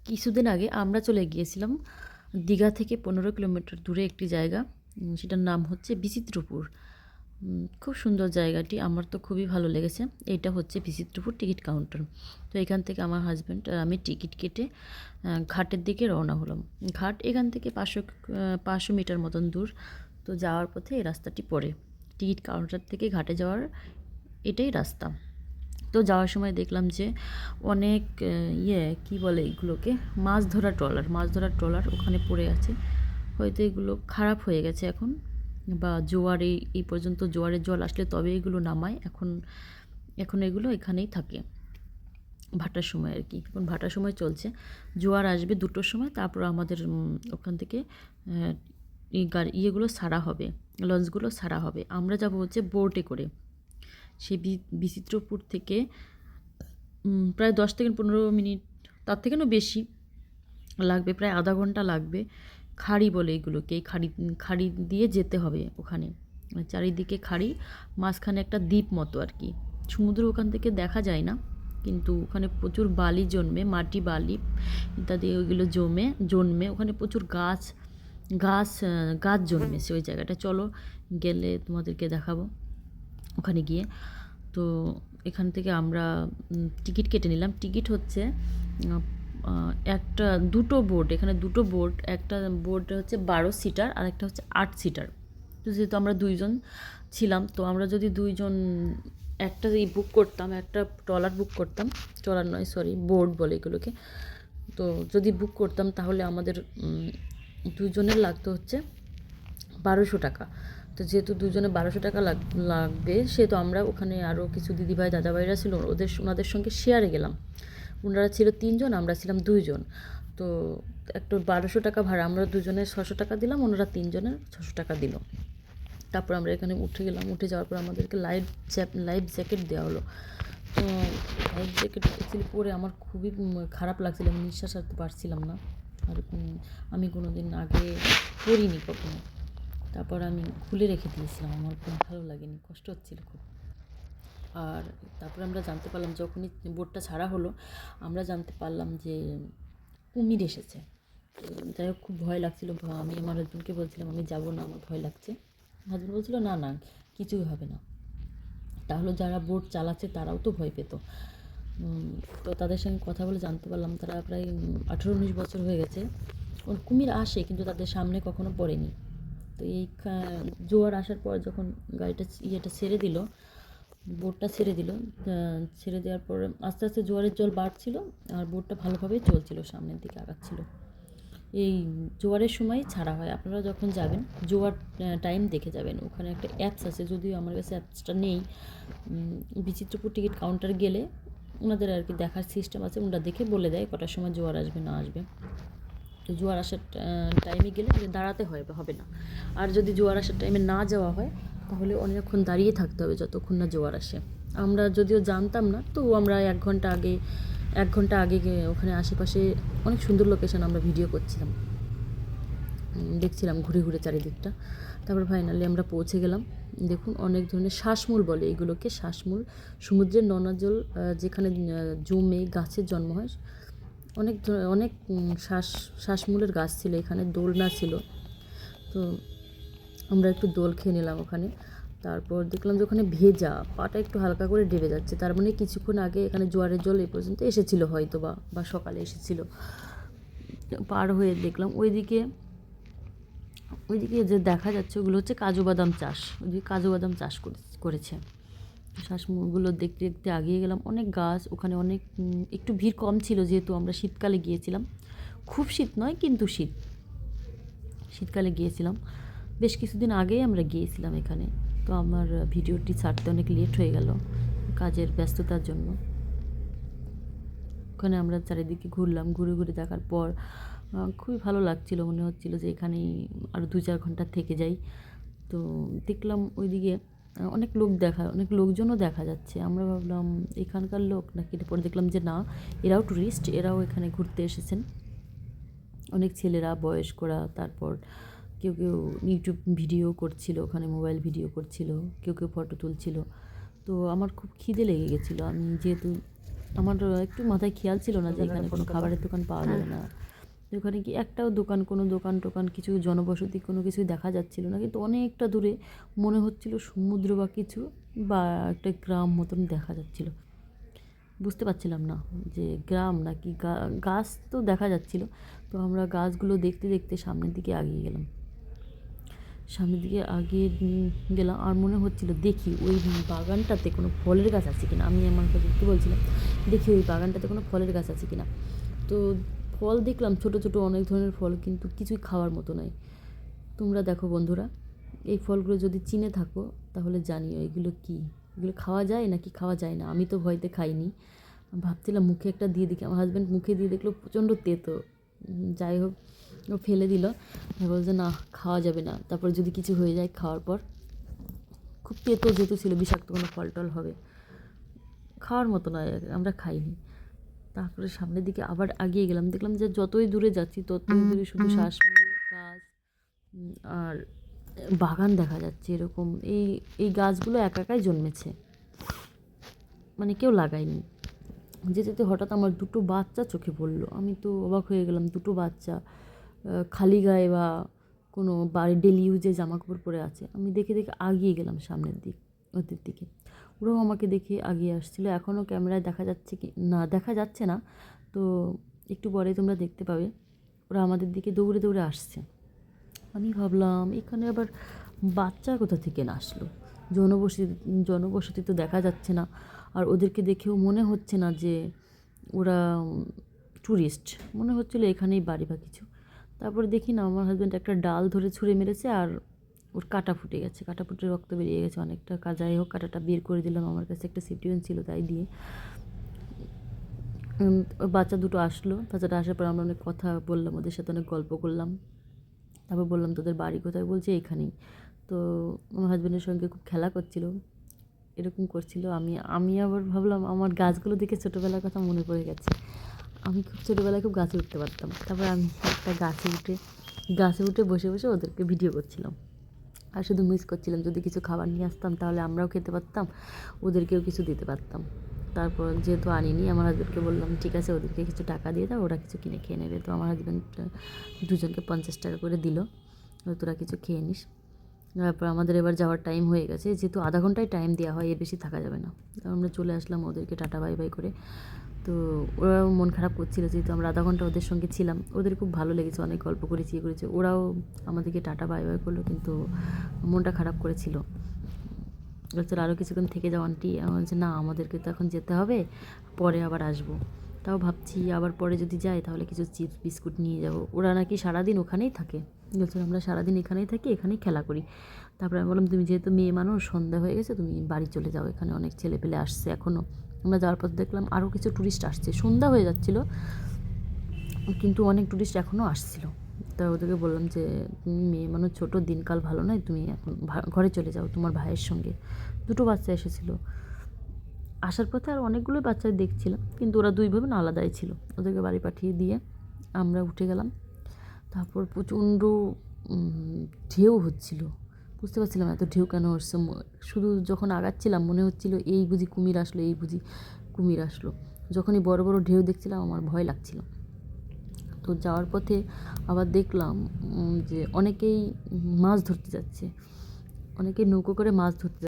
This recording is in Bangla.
কিছুদিন আগে আমরা চলে গিয়েছিলাম দীঘা থেকে 15 কিলোমিটার দূরে একটি জায়গা। সেটার নাম হচ্ছে বিচিত্রপুর। খুব সুন্দর জায়গাটি, আমার তো খুবই ভালো লেগেছে। এইটা হচ্ছে বিচিত্রপুর টিকিট কাউন্টার। তো এখান থেকে আমার হাজব্যান্ড আর আমি টিকিট কেটে ঘাটের দিকে রওনা হলাম। ঘাট এখান থেকে 500 মিটার মতন দূর। তো যাওয়ার পথে এই রাস্তাটি পড়ে, টিকিট কাউন্টার থেকে ঘাটে যাওয়ার এটাই রাস্তা। তো যাওয়ার সময় দেখলাম যে অনেক কি বলে এগুলোকে, মাছ ধরার ট্রলার ওখানে পড়ে আছে। হয়তো এগুলো খারাপ হয়ে গেছে এখন, বা জোয়ারে এই পর্যন্ত জোয়ারের জল আসলে তবে এগুলো নামায়। এখন এগুলো এখানেই থাকে ভাটার সময় আর কি। এখন ভাটার সময় চলছে, জোয়ার আসবে 2টোর সময়, তারপর আমাদের ওখান থেকে এই ইয়েগুলো ছাড়া হবে, লঞ্চগুলো ছাড়া হবে। আমরা যাব হচ্ছে বোটে করে। সেই বিচিত্রপুর থেকে প্রায় 10 থেকে 15 মিনিট, তার থেকেও বেশি লাগবে, প্রায় আধা ঘন্টা লাগবে। খাড়ি বলে এগুলোকে, এই খাড়ি দিয়ে যেতে হবে ওখানে। চারিদিকে খাড়ি, মাঝখানে একটা দ্বীপ মতো আর কি। সমুদ্র ওখান থেকে দেখা যায় না, কিন্তু ওখানে প্রচুর বালি জন্মে, মাটি বালি ইত্যাদি ওইগুলো জন্মে ওখানে প্রচুর গাছ গাছ গাছ জন্মেছে ওই জায়গাটা। চলো গেলে তোমাদেরকে দেখাবো ওখানে গিয়ে। তো এখান থেকে আমরা টিকিট কেটে নিলাম। টিকিট হচ্ছে দুটো বোট, এখানে দুটো বোট, একটা বোট হচ্ছে 12 সিটার আর একটা হচ্ছে 8 সিটার। তো যেহেতু আমরা 2জন ছিলাম, তো আমরা যদি 2জন একটা বুক করতাম, একটা ট্রলার বুক করতাম, ট্রলার নয় সরি, বোট বলে এগুলোকে। তো যদি বুক করতাম তাহলে আমাদের 2জনের লাগতো হচ্ছে 1200 টাকা। তো যেহেতু 2জনে 1200 টাকা লাগবে, সেহেতু আমরা ওখানে আরও কিছু দিদিভাই দাদাভাইরা ছিল, ওনাদের সঙ্গে শেয়ারে গেলাম। ওনারা ছিল 3জন, আমরা ছিলাম 2জন। তো একটু 1200 টাকা ভাড়া, আমরা 2জনের 600 টাকা দিলাম, ওনারা 3জনের 600 টাকা দিল। তারপর আমরা এখানে উঠে গেলাম। উঠে যাওয়ার পর আমাদেরকে লাইফ জ্যাকেট দেওয়া হলো। তো লাইফ জ্যাকেট অ্যাকচুয়ালি পরে আমার খুবই খারাপ লাগছিল, আমি নিঃশ্বাস নিতে পারছিলাম না। আর আমি কোনো দিন আগে পরিনি কখনো। তারপর আমি খুলে রেখে দিয়েছিলাম, আমার খুব ভালো লাগেনি, কষ্ট হচ্ছিল খুব। আর তারপর আমরা জানতে পারলাম, যখনই বোটটা ছাড়া হলো, আমরা জানতে পারলাম যে কুমির এসেছে। যাই হোক, খুব ভয় লাগছিল। আমি আমার হাজব্যান্ডকে বলছিলাম আমি যাব না, আমার ভয় লাগছে। হাজব্যান্ড বলছিল না না, কিছুই হবে না। তাহলে যারা বোট চালাচ্ছে তারাও তো ভয় পেত। তো তাদের সঙ্গে কথা বলে জানতে পারলাম তারা প্রায় 18-19 বছর হয়ে গেছে। কুমির আসে কিন্তু তাদের সামনে কখনো পড়েনি। তো এই জোয়ার আসার পর যখন গাড়িটা ছেড়ে দিল, বোটটা ছেড়ে দিল, ছেড়ে দেওয়ার পর আস্তে আস্তে জোয়ারের জল বাড়ছিল আর বোটটা ভালোভাবেই চলছিল, সামনের দিকে আগাচ্ছিল। এই জোয়ারের সময় ছাড়া হয়। আপনারা যখন যাবেন জোয়ার টাইম দেখে যাবেন। ওখানে একটা অ্যাপস আছে, যদিও আমার কাছে অ্যাপসটা নেই। বিচিত্রপুর টিকিট কাউন্টার গেলে ওনাদের আর কি দেখার সিস্টেম আছে, ওনারা দেখে বলে দেয় কটার সময় জোয়ার আসবে না আসবে। তো জোয়ার আসার টাইমে গেলে দাঁড়াতে হবে না। আর যদি জোয়ার আসার টাইমে না যাওয়া হয় তাহলে অনেকক্ষণ দাঁড়িয়ে থাকতে হবে যতক্ষণ না জোয়ার আসে। আমরা যদিও জানতাম না, তো আমরা 1 ঘন্টা আগে ওখানে আশেপাশে অনেক সুন্দর লোকেশন আমরা ভিডিও করছিলাম, দেখছিলাম ঘুরে ঘুরে চারিদিকটা। তারপর ফাইনালি আমরা পৌঁছে গেলাম। দেখুন, অনেক ধরনের শ্বাসমূল বলে এগুলোকে, শ্বাসমূল। সমুদ্রের নোনা জল যেখানে জমে গাছের জন্ম হয়, অনেক শ্বাসমূলের গাছ ছিল এখানে, দোলনা ছিল। তো আমরা একটু দোল খেয়ে নিলাম ওখানে। তারপর দেখলাম যে ওখানে ভেজা পাটা একটু হালকা করে ডেবে যাচ্ছে, তার মানে কিছুক্ষণ আগে এখানে জোয়ারের জল এই পর্যন্ত এসেছিলো হয়তো, বা সকালে এসেছিলো। পার হয়ে দেখলাম ওইদিকে যে দেখা যাচ্ছে ওগুলো হচ্ছে কাজু বাদাম চাষ। ওইদিকে কাজু বাদাম চাষ করেছে। শ্বাসমূলগুলো দেখতে দেখতে আগিয়ে গেলাম। অনেক গাছ ওখানে, অনেক একটু ভিড় কম ছিল যেহেতু আমরা শীতকালে গিয়েছিলাম। খুব শীত নয় কিন্তু শীতকালে গিয়েছিলাম। বেশ কিছুদিন আগেই আমরা গিয়েছিলাম এখানে। তো আমার ভিডিওটি ছাড়তে অনেক লেট হয়ে গেল কাজের ব্যস্ততার জন্য। ওখানে আমরা চারিদিকে ঘুরলাম, ঘুরে ঘুরে দেখার পর খুবই ভালো লাগছিল, মনে হচ্ছিল যে এখানেই আরও 2-4 ঘন্টা থেকে যাই। তো দেখলাম ওইদিকে অনেক লোকজনও দেখা যাচ্ছে। আমরা ভাবলাম এখানকার লোক নাকি, পরে দেখলাম যে না, এরাও টুরিস্ট, এরাও এখানে ঘুরতে এসেছেন। অনেক ছেলেরা, বয়স্করা, তারপর কেউ কেউ ইউটিউব ভিডিও করছিল, ওখানে মোবাইল ভিডিও করছিল, কেউ কেউ ফটো তুলছিল। তো আমার খুব খিদে লেগে গেছিলো। আমি যেহেতু আমার একটু মাথায় খেয়াল ছিল না যে এখানে কোনো খাবারের দোকান পাওয়া যাবে না। ওখানে কি একটাও দোকান, কোনো দোকান টোকান কিছু জনবসতি কোনো কিছুই দেখা যাচ্ছিল না, কিন্তু অনেকটা দূরে মনে হচ্ছিল সমুদ্র বা কিছু, বা একটা গ্রাম মতন দেখা যাচ্ছিল। বুঝতে পারছিলাম না যে গ্রাম নাকি গাছ তো দেখা যাচ্ছিল। তো আমরা গাছগুলো দেখতে দেখতে সামনের দিকে এগিয়ে গেলাম। সামনের দিকে আগিয়ে গেলাম আর মনে হচ্ছিল দেখি ওই বাগানটাতে কোনো ফলের গাছ আছে কিনা। আমি আমার কাছে বলছিলাম দেখি ওই বাগানটাতে কোনো ফলের গাছ আছে কিনা। তো ফল দেখলাম, ছোট ছোট অনেক ধরনের ফল, কিন্তু কিছুই খাওয়ার মতো নয়। তোমরা দেখো বন্ধুরা, এই ফলগুলো যদি চিনে থাকো তাহলে জানিও এগুলো কী, এগুলো খাওয়া যায় নাকি খাওয়া যায় না। আমি তো ভয়তে খাইনি, ভাবছিলাম মুখে একটা দিয়ে দেখি। আমার হাজব্যান্ড মুখে দিয়ে দেখলো প্রচণ্ড তেতো। যাই হোক, ও ফেলে দিল, বলছে না খাওয়া যাবে না, তারপর যদি কিছু হয়ে যায় খাওয়ার পর। খুব তেতো যেহেতু ছিল, বিষাক্ত কোনো ফল টল হবে, খাওয়ার মতো নয়, আমরা খাইনি। তারপরে সামনের দিকে আবার এগিয়ে গেলাম, দেখলাম যে যতই দূরে যাচ্ছি ততই দূরে শুধু শ্বাসমূল গাছ আর বাগান দেখা যাচ্ছে। এরকম এই এই গাছগুলো একা একাই জন্মেছে, মানে কেউ লাগায়নি। যেতে যেতে হঠাৎ আমার দুটো বাচ্চা চোখে পড়লো। আমি তো অবাক হয়ে গেলাম, দুটো বাচ্চা খালি গায়ে বা কোনো বাড়ি ডেলি ইউজে জামা কাপড় পরে আছে। আমি দেখে দেখে আগিয়ে গেলাম সামনের ওদের দিকে। ওরাও আমাকে দেখে আগিয়ে আসছিলো। এখনও ক্যামেরায় দেখা যাচ্ছে কি না, দেখা যাচ্ছে না, তো একটু পরে তোমরা দেখতে পাবে। ওরা আমাদের দিকে দৌড়ে দৌড়ে আসছে। আমি ভাবলাম এখানে আবার বাচ্চা কোথা থেকে না আসলো, জনবসতি জনবসতি তো দেখা যাচ্ছে না, আর ওদেরকে দেখেও মনে হচ্ছে না যে ওরা ট্যুরিস্ট, মনে হচ্ছিলো এখানেই বাড়ি বা কিছু। তারপরে দেখি না, আমার হাজব্যান্ড একটা ডাল ধরে ছুঁড়ে মেরেছে আর ওর কাঁটা ফুটে গেছে, কাঁটা ফুটে রক্ত বেরিয়ে গেছে অনেকটা। যাই হোক, কাঁটাটা বের করে দিলাম, আমার কাছে একটা সিটিউন ছিল তাই দিয়ে। বাচ্চা দুটো আসলো, বাচ্চাটা আসার পর আমরা অনেক কথা বললাম, ওদের সাথে অনেক গল্প করলাম। তারপর বললাম তোদের বাড়ি কোথায়, বলছে এখানেই। তো আমার হাজব্যান্ডের সঙ্গে খুব খেলা করছিল, এরকম করছিল। আমি আবার ভাবলাম আমার গাছগুলো দেখে ছোটোবেলার কথা মনে পড়ে গেছে। আমি খুব ছোটোবেলায় খুব গাছে উঠতে পারতাম। তারপর আমি একটা গাছে উঠে বসে বসে ওদেরকে ভিডিও করছিলাম, আর শুধু মিস করছিলাম যদি কিছু খাবার নিয়ে আসতাম তাহলে আমরাও খেতে পারতাম, ওদেরকেও কিছু দিতে পারতাম। তারপর যেহেতু আনিনি, আমার হাজব্যান্ডকে বললাম ঠিক আছে ওদেরকে কিছু টাকা দিয়ে দাও, ওরা কিছু কিনে খেয়ে নেবে। তো আমার হাজব্যান্ড দুজনকে 50 টাকা করে দিল, তোরা কিছু খেয়ে নিস। তারপর আমাদের এবার যাওয়ার টাইম হয়ে গেছে, যেহেতু আধা ঘন্টায় টাইম দেওয়া হয়, এর বেশি থাকা যাবে না। আমরা চলে আসলাম ওদেরকে টাটা বাই বাই করে। তো ওরাও মন খারাপ করছিল, যেহেতু আমরা আধা ঘন্টা ওদের সঙ্গে ছিলাম। ওদের খুব ভালো লেগেছে, অনেক গল্প করেছি করেছে, ওরাও আমাদেরকে টাটা বাই বাই করলো, কিন্তু মনটা খারাপ করেছিল। বলছিল আরও কিছুক্ষণ থেকে যাও আন্টি। আমার বলছে না আমাদেরকে তো এখন যেতে হবে, পরে আবার আসবো। তাও ভাবছি আবার পরে যদি যাই তাহলে কিছু চিপস বিস্কুট নিয়ে যাব। ওরা নাকি সারাদিন ওখানেই থাকে, বলছে আমরা সারাদিন এখানেই থাকি, এখানেই খেলা করি। তারপরে আমি বললাম তুমি যেহেতু মেয়ে মানুষ, সন্ধ্যা হয়ে গেছে, তুমি বাড়ি চলে যাও, এখানে অনেক ছেলে পেলে আসছে এখনও। আমরা যাওয়ার পর দেখলাম আরও কিছু ট্যুরিস্ট আসছে, সন্ধ্যা হয়ে যাচ্ছিলো কিন্তু অনেক ট্যুরিস্ট এখনও আসছিল। তা ওদেরকে বললাম যে তুমি মেয়ে মানুষ, ছোটো দিনকাল ভালো নয়, তুমি এখন ঘরে চলে যাও তোমার ভাইয়ের সঙ্গে। দুটো বাচ্চা এসেছিলো, আসার পথে আর অনেকগুলো বাচ্চা দেখছিলাম, কিন্তু ওরা দুই বোন আলাদাই ছিল। ওদেরকে বাড়ি পাঠিয়ে দিয়ে আমরা উঠে গেলাম। তারপর প্রচণ্ড ঢেউ হচ্ছিল, বুঝতে পারছিলাম এত ঢেউ কেন হচ্ছে। শুধু যখন আগাচ্ছিলাম মনে হচ্ছিল এই বুঝি কুমির আসলো, এই বুঝি কুমির আসলো। যখনই বড় বড় ঢেউ দেখছিলাম আমার ভয় লাগছিল। তো যাওয়ার পথে আবার দেখলাম যে অনেকেই মাছ ধরতে যাচ্ছে, অনেকেই নৌকো করে মাছ ধরতে